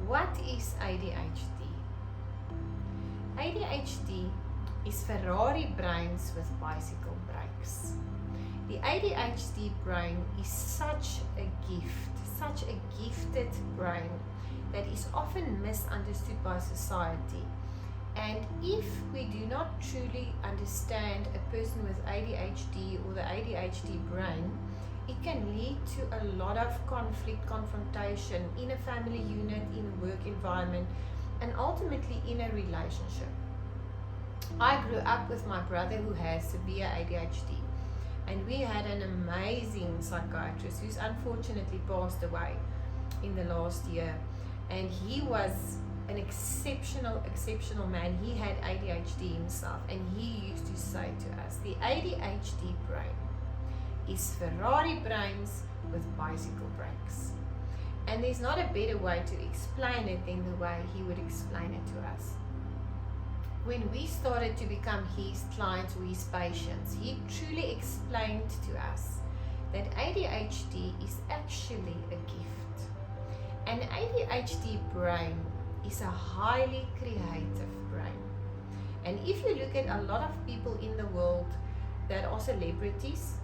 What is ADHD? ADHD is Ferrari brains with bicycle brakes. The ADHD brain is such a gift, such a gifted brain that is often misunderstood by society. And if we do not truly understand a person with ADHD or the ADHD brain, it can lead to a lot of conflict, confrontation in a family unit, in a work environment, and ultimately in a relationship. I grew up with my brother who has severe ADHD, and we had an amazing psychiatrist who's unfortunately passed away in the last year. And he was an exceptional man. He had ADHD himself, and he used to say to us, the ADHD brain is Ferrari brains with bicycle brakes. And there's not a better way to explain it than the way he would explain it to us. When we started to become his clients or his patients, he truly explained to us that ADHD is actually a gift. An ADHD brain is a highly creative brain. And if you look at a lot of people in the world that are celebrities,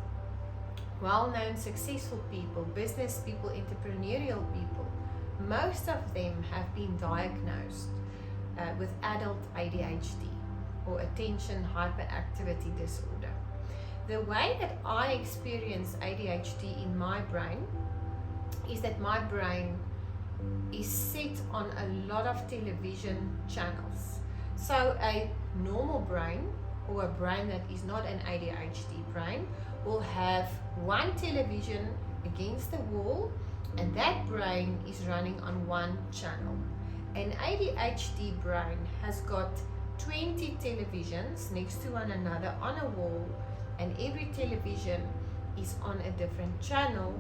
well-known, successful people, business people, entrepreneurial people, most of them have been diagnosed with adult ADHD or attention hyperactivity disorder. The way that I experience ADHD in my brain is that my brain is set on a lot of television channels. So a normal brain, or a brain that is not an ADHD brain, will have one television against the wall, and that brain is running on one channel. An ADHD brain has got 20 televisions next to one another on a wall, and every television is on a different channel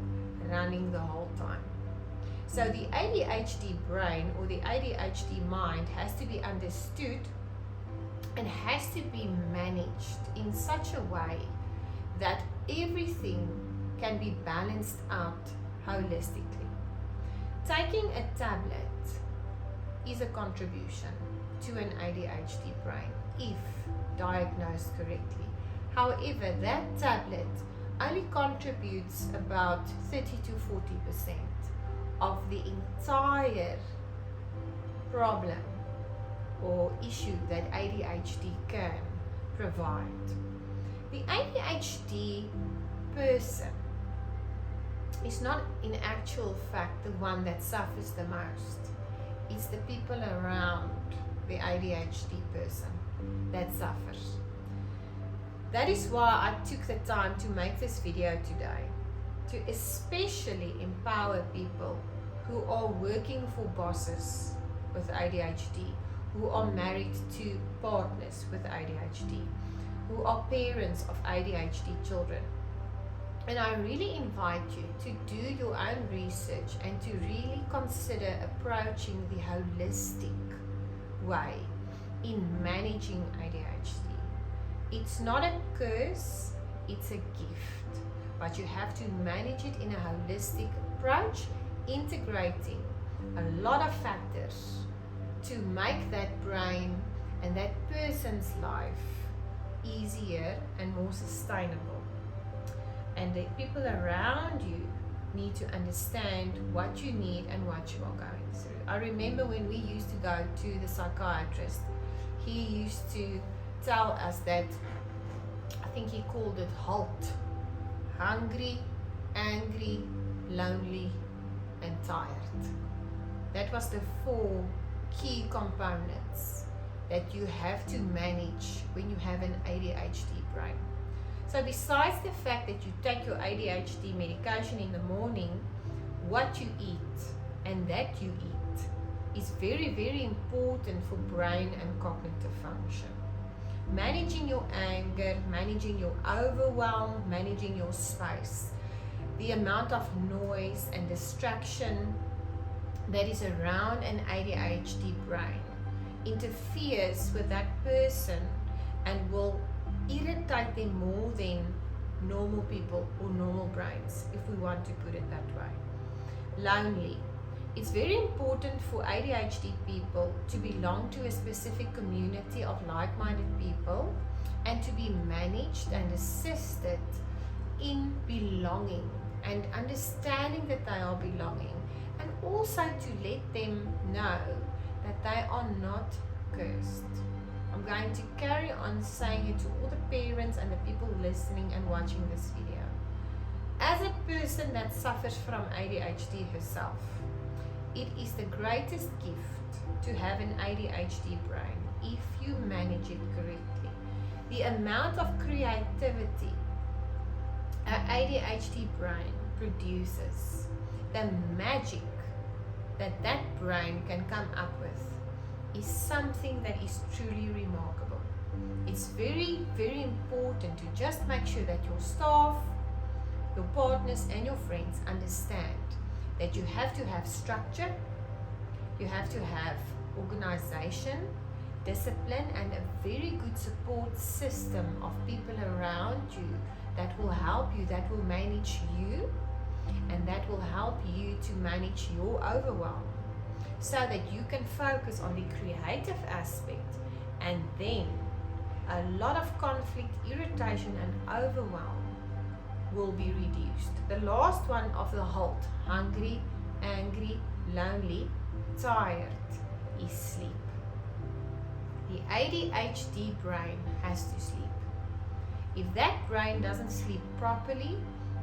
running the whole time. So the ADHD brain or the ADHD mind has to be understood and has to be managed in such a way that everything can be balanced out holistically. Taking a tablet is a contribution to an ADHD brain if diagnosed correctly. However, that tablet only contributes about 30 to 40% of the entire problem or issue that ADHD can provide. The ADHD person is not in actual fact the one that suffers the most. It's the people around the ADHD person that suffers. That is why I took the time to make this video today, to especially empower people who are working for bosses with ADHD, who are married to partners with ADHD, who are parents of ADHD children. And I really invite you to do your own research and to really consider approaching the holistic way in managing ADHD. It's not a curse, it's a gift, but you have to manage it in a holistic approach, integrating a lot of factors to make that brain and that person's life easier and more sustainable. And the people around you need to understand what you need and what you are going through. I remember when we used to go to the psychiatrist, he used to tell us that, I think he called it HALT: hungry, angry, lonely, and tired. That was the 4 key components that you have to manage when you have an ADHD brain. So besides the fact that you take your ADHD medication in the morning, what you eat and that you eat is very, very important for brain and cognitive function. Managing your anger, managing your overwhelm, managing your space, the amount of noise and distraction that is around an ADHD brain interferes with that person and will irritate them more than normal people or normal brains, if we want to put it that way. Lonely. It's very important for ADHD people to belong to a specific community of like-minded people and to be managed and assisted in belonging and understanding that they are belonging, and also to let them know that they are not cursed. I'm going to carry on saying it to all the parents and the people listening and watching this video. As a person that suffers from ADHD herself, it is the greatest gift to have an ADHD brain if you manage it correctly. The amount of creativity an ADHD brain produces, the magic that that brain can come up with, is something that is truly remarkable. It's very, very important to just make sure that your staff, your partners and your friends understand that you have to have structure, you have to have organization, discipline, and a very good support system of people around you that will help you, that will manage you, and that will help you to manage your overwhelm, so that you can focus on the creative aspect, and then a lot of conflict, irritation and overwhelm will be reduced. The last one of the HALT, hungry, angry, lonely, tired, is sleep. The ADHD brain has to sleep. If that brain doesn't sleep properly,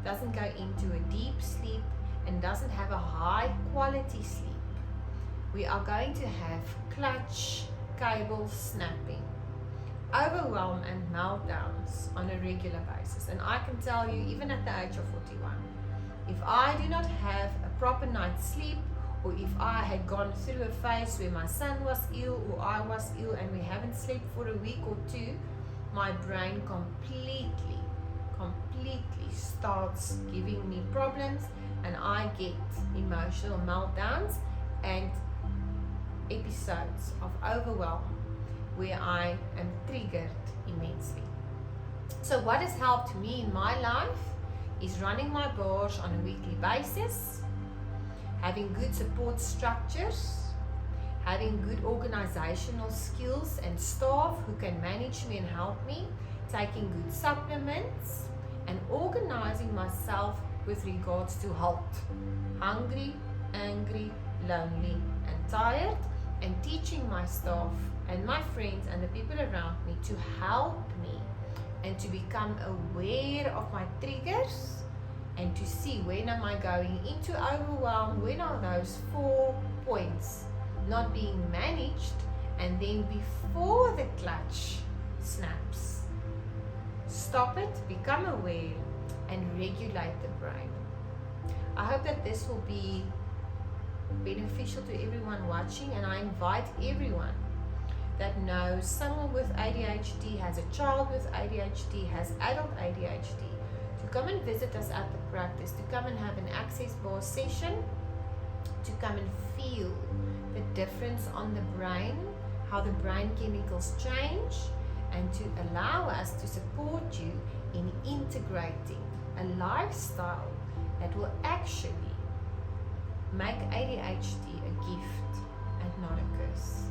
doesn't go into a deep sleep, and doesn't have a high quality sleep, we are going to have clutch, cable snapping, overwhelm and meltdowns on a regular basis. And I can tell you, even at the age of 41, if I do not have a proper night's sleep, or if I had gone through a phase where my son was ill or I was ill and we haven't slept for a week or two, my brain completely starts giving me problems, and I get emotional meltdowns and episodes of overwhelm where I am triggered immensely. So what has helped me in my life is running my bars on a weekly basis, having good support structures, having good organizational skills and staff who can manage me and help me, taking good supplements, and organizing myself with regards to HALT, hungry, angry, lonely and tired, and teaching my staff and my friends and the people around me to help me and to become aware of my triggers and to see when am I going into overwhelm, when are those 4 points not being managed, and then before the clutch snaps, stop it, become aware, and regulate the brain. I hope that this will be beneficial to everyone watching, and I invite everyone that knows someone with ADHD, has a child with ADHD, has adult ADHD, to come and visit us at the practice, to come and have an access bar session, to come and feel the difference on the brain, how the brain chemicals change, and to allow us to support you in integrating a lifestyle that will actually make ADHD a gift and not a curse.